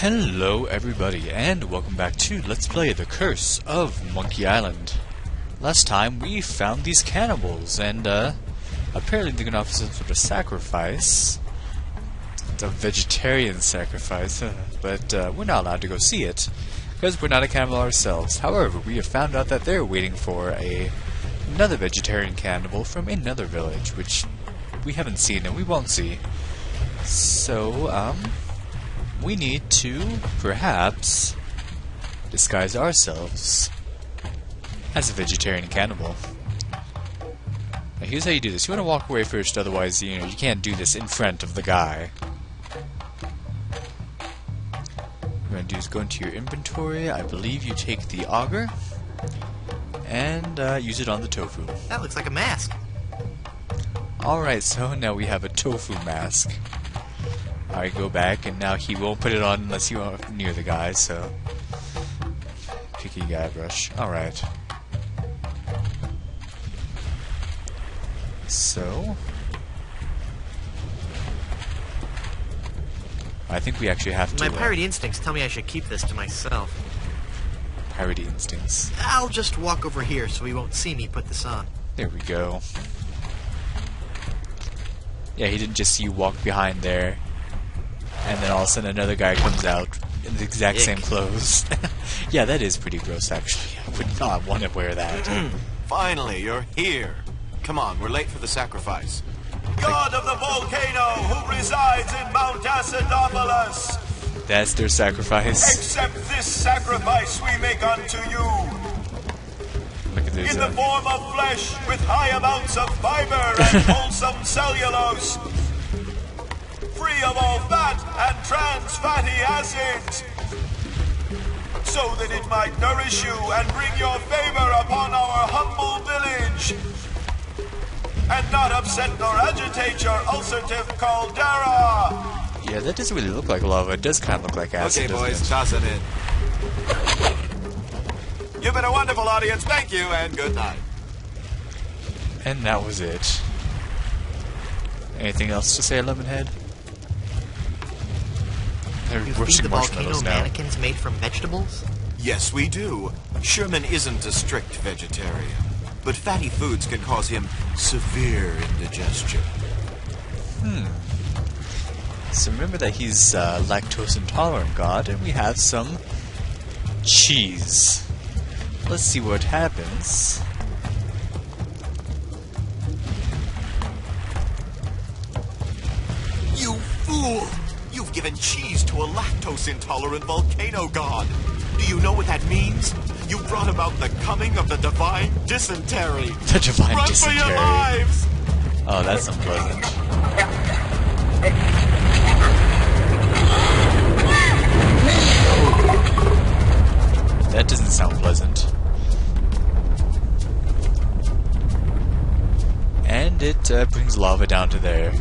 Hello everybody, and welcome back to Let's Play The Curse of Monkey Island. Last time we found these cannibals, and apparently they're gonna offer some sort of sacrifice. It's a vegetarian sacrifice, but we're not allowed to go see it, because we're not a cannibal ourselves. However, we have found out that they're waiting for another vegetarian cannibal from another village, which we haven't seen and we won't see. So, we need to, perhaps, disguise ourselves as a vegetarian cannibal. Now, here's how you do this. You want to walk away first, otherwise, you can't do this in front of the guy. What you're going to do is go into your inventory. I believe you take the auger and use it on the tofu. That looks like a mask. Alright, so now we have a tofu mask. Alright, go back, and now he won't put it on unless you are near the guy, so... Picky Guybrush. Alright. So... I think we actually have to... My pirate instincts tell me I should keep this to myself. Pirate instincts. I'll just walk over here so he won't see me put this on. There we go. Yeah, he didn't just see you walk behind there, and then all of a sudden another guy comes out in the exact same clothes. Yeah, that is pretty gross, actually. I would not want to wear that. Finally, you're here. Come on, we're late for the sacrifice. God of the volcano, who resides in Mount Acidophilus, That's their sacrifice. accept this sacrifice we make unto you. Look at this. In the form of flesh, with high amounts of fiber and wholesome cellulose, free of all fat and trans fatty acids, so that it might nourish you and bring your favor upon our humble village, and not upset nor agitate your ulcerative caldera. Yeah, that doesn't really look like lava. It does kind of look like acid. Okay, boys, doesn't toss it in. You've been a wonderful audience. Thank you, and good night. it? And that was it. Anything else to say, Lemonhead? They're You feed roasting the volcano marshmallows now. mannequins made from vegetables? Yes, we do. Sherman isn't a strict vegetarian, but fatty foods can cause him severe indigestion. So remember that he's lactose intolerant god, and we have some cheese. Let's see what happens. You fool! You've given cheese to a lactose-intolerant volcano god. Do you know what that means? You brought about the coming of the divine dysentery. The divine Run dysentery. for your lives! Oh, that's unpleasant. That doesn't sound pleasant. And it brings lava down to there.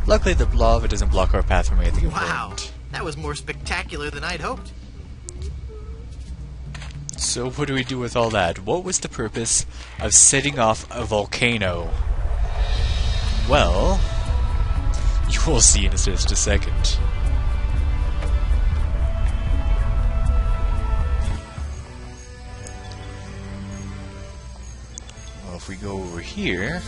Luckily, the lava doesn't block our path from anything Wow, important. that was more spectacular than I'd hoped. So what do we do with all that? What was the purpose of setting off a volcano? Well, you will see in just a second. Well, if we go over here...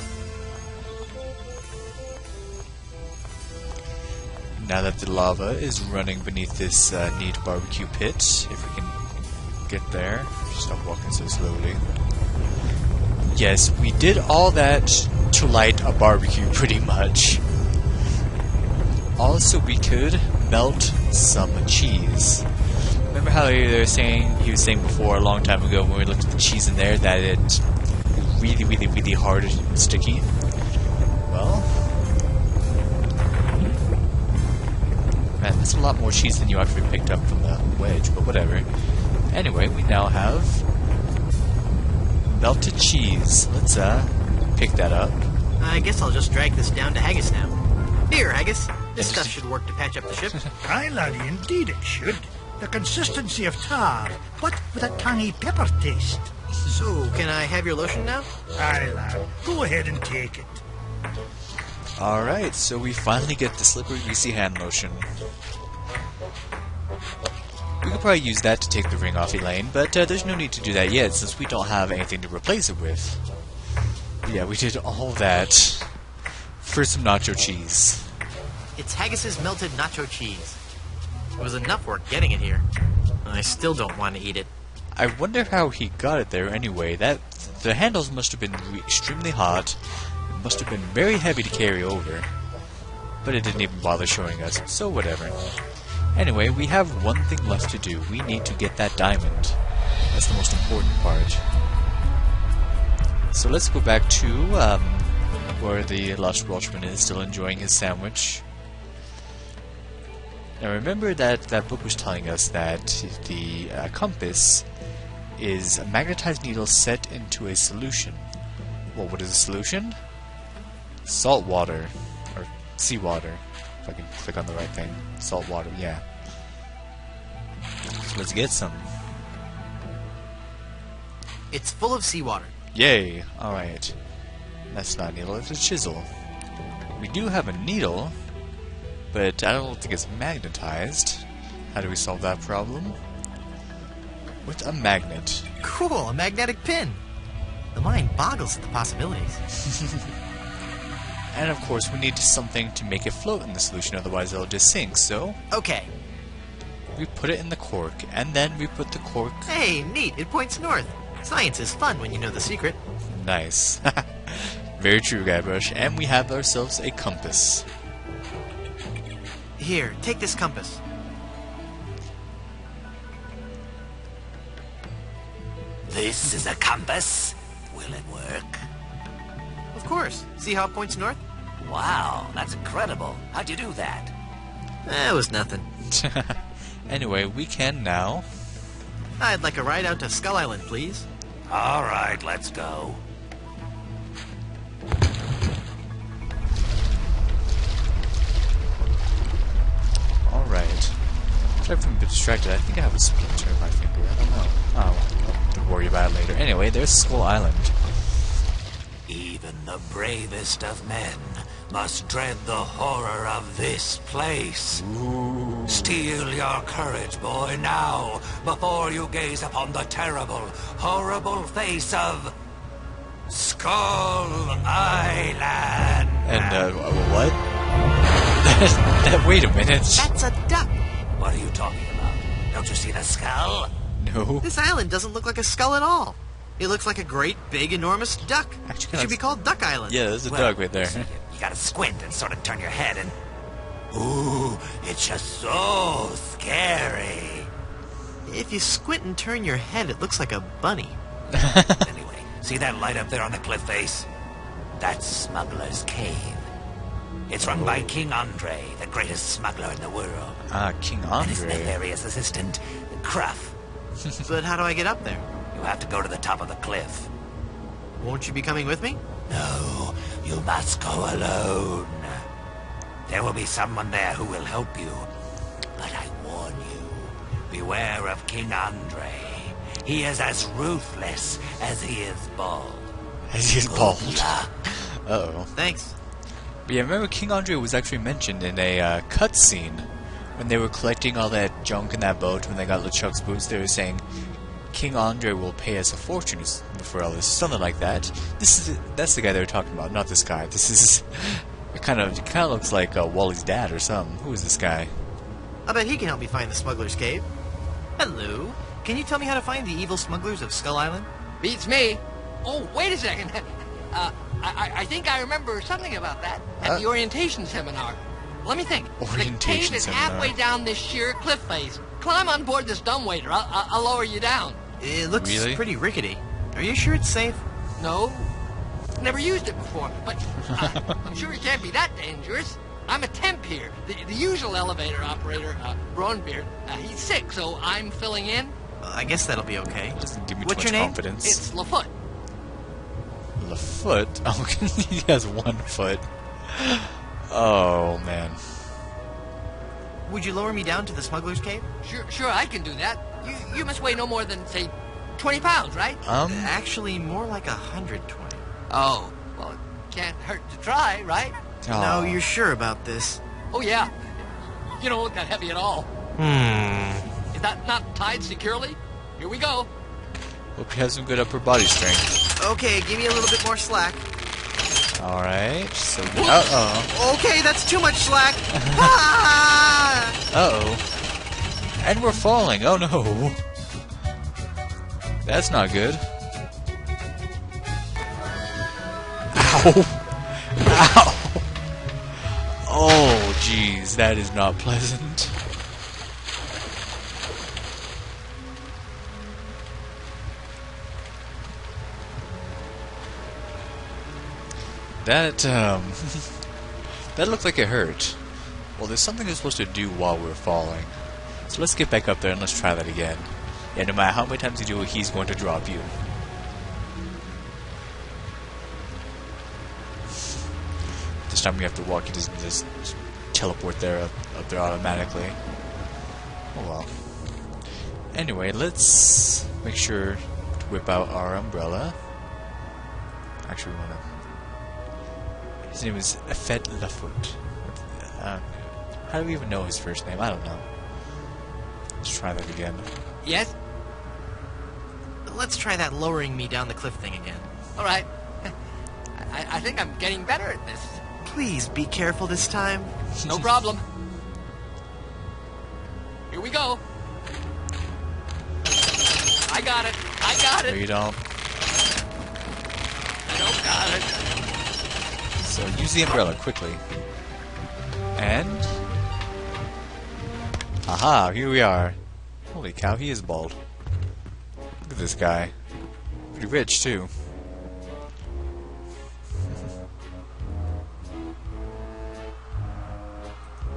Now that the lava is running beneath this neat barbecue pit, if we can get there. Stop walking so slowly. Yes, we did all that to light a barbecue, pretty much. Also, we could melt some cheese. Remember how he was saying before, a long time ago, when we looked at the cheese in there, that it's really, really, really hard and sticky? Well... Man, that's a lot more cheese than you actually picked up from the wedge, but whatever. Anyway, we now have melted cheese. Let's pick that up. I guess I'll just drag this down to Haggis now. Here, Haggis. This stuff should work to patch up the ship. Aye, laddie, indeed it should. The consistency of tar, but with a tangy pepper taste. So, can I have your lotion now? Aye, lad, go ahead and take it. Alright, so we finally get the slippery greasy hand lotion. We could probably use that to take the ring off Elaine, but there's no need to do that yet since we don't have anything to replace it with. Yeah, we did all that for some nacho cheese. It's Haggis's melted nacho cheese. It was enough work getting it here. I still don't want to eat it. I wonder how he got it there anyway. The handles must have been extremely hot. It must have been very heavy to carry over. But it didn't even bother showing us, so whatever. Anyway, we have one thing left to do. We need to get that diamond. That's the most important part. So let's go back to where the Lost Welshman is, still enjoying his sandwich. Now remember that book was telling us that the compass is a magnetized needle set into a solution. Well, what is a solution? Salt water. Or seawater. If I can click on the right thing. Salt water, yeah. So let's get some. It's full of seawater. Yay! Alright. That's not a needle, it's a chisel. We do have a needle, but I don't think it's magnetized. How do we solve that problem? With a magnet. Cool, a magnetic pin. The mind boggles at the possibilities. And of course we need something to make it float in the solution, otherwise it'll just sink, so... Okay. We put it in the cork, and then we put the cork... Hey, neat, it points north. Science is fun when you know the secret. Nice. Very true, Guybrush. And we have ourselves a compass. Here, take this compass. This is a compass. Will it work? Of course. See how it points north? Wow, that's incredible. How'd you do that? It was nothing. Anyway, we can now... I'd like a ride out to Skull Island, please. All right, let's go. Alright. Sorry if I'm a bit distracted. I think I have a splinter in my finger. I don't know. Oh, don't worry about it later. Anyway, there's Skull Island. Even the bravest of men must dread the horror of this place. Ooh. Steel your courage, boy, now, before you gaze upon the terrible, horrible face of Skull Island. And, what? Wait a minute. That's a duck. What are you talking about? Don't you see the skull? No. This island doesn't look like a skull at all. It looks like a great, big, enormous duck. Actually, It should be called Duck Island. Yeah, there's a Well, dog right there. see, you gotta squint and sort of turn your head and... Ooh, it's just so scary. If you squint and turn your head, it looks like a bunny. Anyway, see that light up there on the cliff face? That's Smuggler's Cave. It's run by King Andre, the greatest smuggler in the world. Ah, King And his Andre. nefarious assistant, Cruff. But how do I get up there? You have to go to the top of the cliff. Won't you be coming with me? No, you must go alone. There will be someone there who will help you. But I warn you, beware of King Andre. He is as ruthless as he is bald. He's bald. Good luck. Uh-oh. Thanks. But yeah, remember King Andre was actually mentioned in a cutscene when they were collecting all that junk in that boat when they got LeChuck's boots. They were saying, King Andre will pay us a fortune for all this, something like that. That's the guy they were talking about, not this guy. This is it kind of looks like Wally's dad or something. Who is this guy? I bet he can help me find the smuggler's cave. Hello. Can you tell me how to find the evil smugglers of Skull Island? Beats me. Oh, wait a second. I think I remember something about that at the orientation seminar. Let me think. Orientation the cave is seminar. halfway down this sheer cliff face. Climb on board this dumbwaiter. I'll lower you down. It looks Really? pretty rickety. Are you sure it's safe? No, never used it before, but I'm sure it can't be that dangerous. I'm a temp here. The usual elevator operator, Braunbeard, he's sick, so I'm filling in. I guess that'll be okay. Doesn't give me What's too much your name? confidence. It's Lafoot. Lafoot? Oh, he has 1 foot. Oh, man. Would you lower me down to the smuggler's cave? Sure, I can do that. You must weigh no more than, say, 20 pounds, right? Actually, more like 120. Oh, well, it can't hurt to try, right? No, Oh. you're sure about this? Oh, yeah. You don't look that heavy at all. Is that not tied securely? Here we go. Hope he has some good upper body strength. Okay, give me a little bit more slack. Alright, so... Uh-oh. Okay, that's too much slack. Ah! Uh-oh. And we're falling. Oh, no. That's not good. Ow. Ow. Oh, jeez. That is not pleasant. That, that looked like it hurt. Well, there's something you're supposed to do while we're falling. So let's get back up there and let's try that again. Yeah, no matter how many times you do it, he's going to drop you. This time we have to walk, he doesn't just teleport there up there automatically. Oh well. Anyway, let's make sure to whip out our umbrella. Actually, we want to... His name is Fed Lafoot. How do we even know his first name? I don't know. Let's try that again. Yes? Let's try that lowering me down the cliff thing again. All right. I think I'm getting better at this. Please be careful this time. No problem. Here we go. I got it. I got No, it. you don't. I don't got it. So use the umbrella quickly. And... Aha, here we are. Holy cow, he is bald. Look at this guy. Pretty rich, too.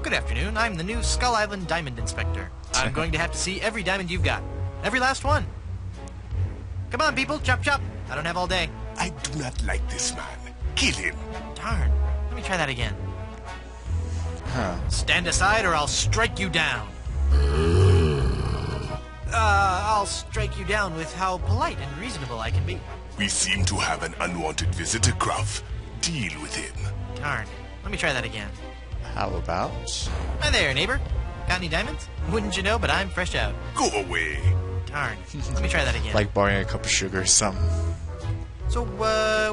Good afternoon. I'm the new Skull Island Diamond Inspector. I'm going to have to see every diamond you've got. Every last one. Come on, people. Chop, chop. I don't have all day. I do not like this man. Kill him. Darn. Let me try that again. Huh. Stand aside or I'll strike you down. I'll strike you down with how polite and reasonable I can be. We seem to have an unwanted visitor, Gruff. Deal with him. Darn. Let me try that again. How about... Hi there, neighbor. Got any diamonds? Wouldn't you know, but I'm fresh out. Go away. Darn. Let me try that again. like borrowing a cup of sugar or something. So,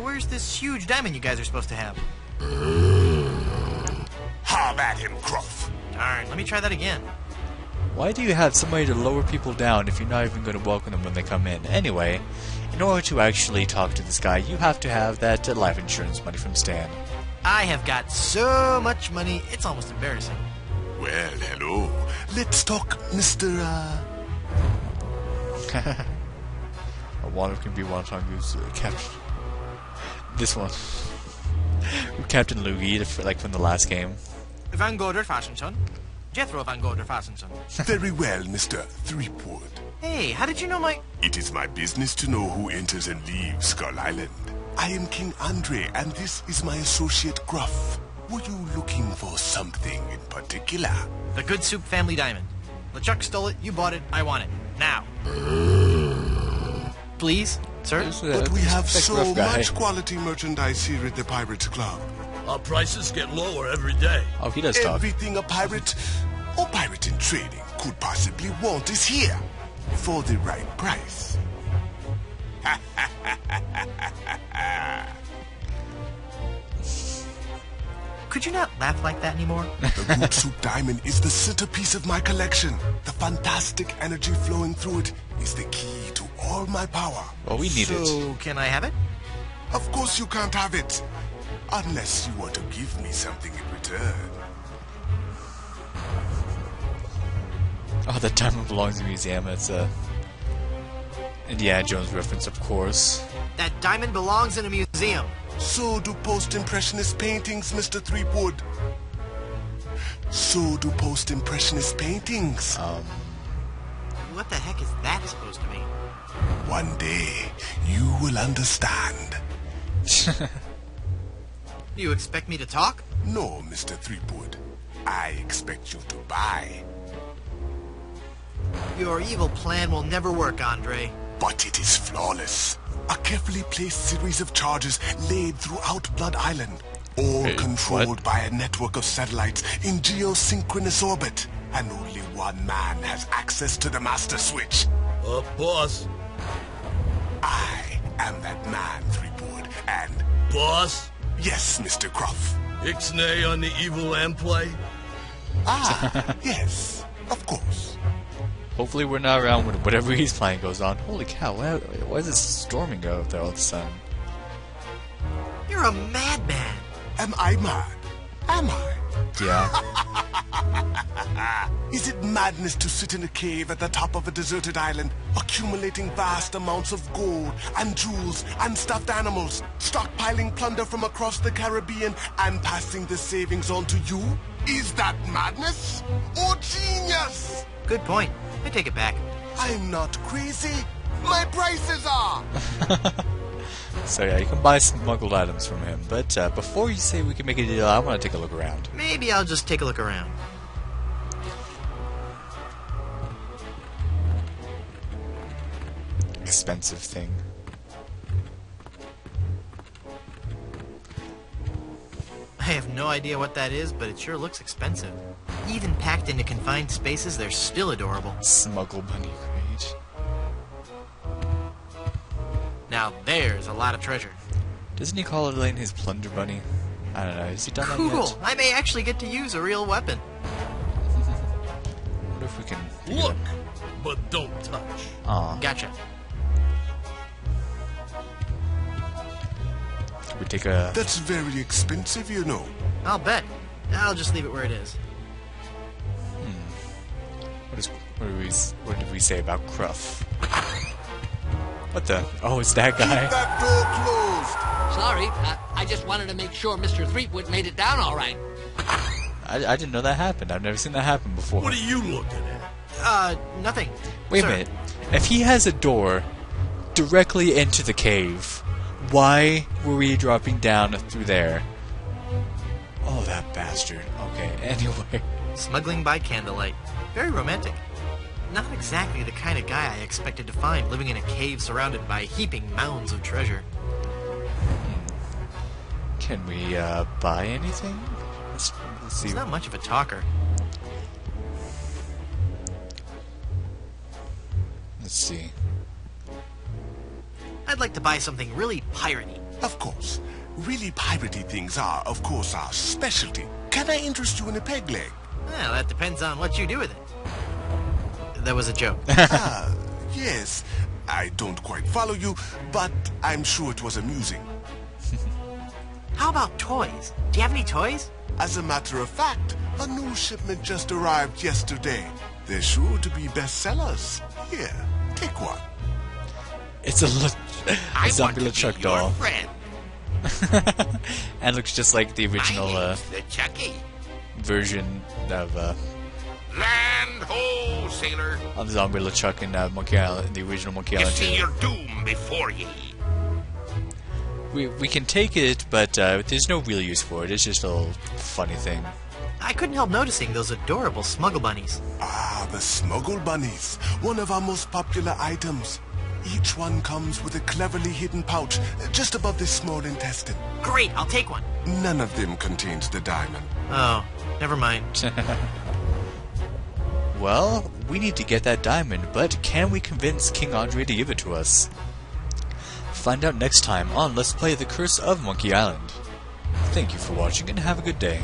where's this huge diamond you guys are supposed to have? Have at him, Gruff. Darn. Let me try that again. Why do you have somebody to lower people down if you're not even going to welcome them when they come in? Anyway, in order to actually talk to this guy, you have to have that life insurance money from Stan. I have got so much money, it's almost embarrassing. Well, hello. Let's talk, Mr. A water can be one time used Captain. This one. Captain Loogie, like from the last game. Van Goder Fassenson. Jethro Van Goder Fassenson. Very well, Mr. Threepwood. Hey, how did you know my... It is my business to know who enters and leaves Skull Island. I am King Andre, and this is my associate Gruff. Were you looking for something in particular? The Good Soup Family Diamond. LeChuck stole it, you bought it, I want it. Now. Please, sir? But we have That's so rough guy. much quality merchandise here at the Pirates Club. Our prices get lower every day. Oh, he does talk. Everything a pirate or pirate in trading could possibly want is here for the right price. Could you not laugh like that anymore? The Good Soup Diamond is the centerpiece of my collection. The fantastic energy flowing through it is the key to all my power. Well, we need it. So, can I have it? Of course you can't have it. Unless you want to give me something in return. Oh, that diamond belongs to the museum. It's a Indiana Jones reference, of course. That diamond belongs in a museum. So do post-impressionist paintings, Mr. Threepwood. So do post-impressionist paintings. What the heck is that supposed to mean? One day, you will understand. Do you expect me to talk? No, Mr. Threepwood. I expect you to buy. Your evil plan will never work, Andre. But it is flawless. A carefully placed series of charges laid throughout Blood Island, all Wait, controlled what? by a network of satellites in geosynchronous orbit. and only one man has access to the master switch. Boss. I am that man, Threepwood, and Boss? yes, Mr. Croft. Ixnay on the evil lamb play? Ah, yes, of course. Hopefully we're not around when whatever he's playing goes on. Holy cow, why is it storming out there all of a sudden? You're a madman. Am I mad? Am I? Yeah. Is it madness to sit in a cave at the top of a deserted island, accumulating vast amounts of gold and jewels and stuffed animals, stockpiling plunder from across the Caribbean and passing the savings on to you? Is that madness or genius? Good point. I take it back. I'm not crazy. My prices are. So yeah, you can buy smuggled items from him, but before you say we can make a deal, I want to take a look around. Maybe I'll just take a look around. Expensive thing. I have no idea what that is, but it sure looks expensive. Even packed into confined spaces, they're still adorable. Smuggle bunny crate. Now there's a lot of treasure. Doesn't he call it Elaine his plunder bunny? I don't know. Has he done that Cool! yet? I may actually get to use a real weapon. What if we can Look, but don't touch. Aw. Gotcha. We take a... That's very expensive, you know. I'll bet. I'll just leave it where it is. What did we say about Cruff? What the? Oh, it's that guy. Keep that door closed. Sorry, I just wanted to make sure Mr. Threepwood made it down all right. I didn't know that happened. I've never seen that happen before. What are you looking at? Nothing. Wait Sir. a minute. If he has a door directly into the cave, why were we dropping down through there? Oh, that bastard. Okay, anyway. Smuggling by candlelight. Very romantic. Not exactly the kind of guy I expected to find living in a cave surrounded by heaping mounds of treasure. Can we buy anything? Let's see. He's not much of a talker. Let's see. I'd like to buy something really piratey. Of course. Really piratey things are, of course, our specialty. Can I interest you in a peg leg? Well, that depends on what you do with it. That was a joke. Yes. I don't quite follow you, but I'm sure it was amusing. How about toys? Do you have any toys? As a matter of fact, a new shipment just arrived yesterday. They're sure to be bestsellers. Here, take one. It's a zombie LeChuck doll. Friend. And looks just like the original My name's the Chucky. version of Land ho, sailor. of Zombie LeChuck in Monkey Island, the original Monkey You Island see 2. your doom before ye. We can take it, but there's no real use for it. It's just a little funny thing. I couldn't help noticing those adorable smuggle bunnies. Ah, the smuggle bunnies. One of our most popular items. Each one comes with a cleverly hidden pouch just above the small intestine. Great, I'll take one. None of them contains the diamond. Oh, never mind. Well, we need to get that diamond, but can we convince King Andre to give it to us? Find out next time on Let's Play The Curse of Monkey Island. Thank you for watching and have a good day.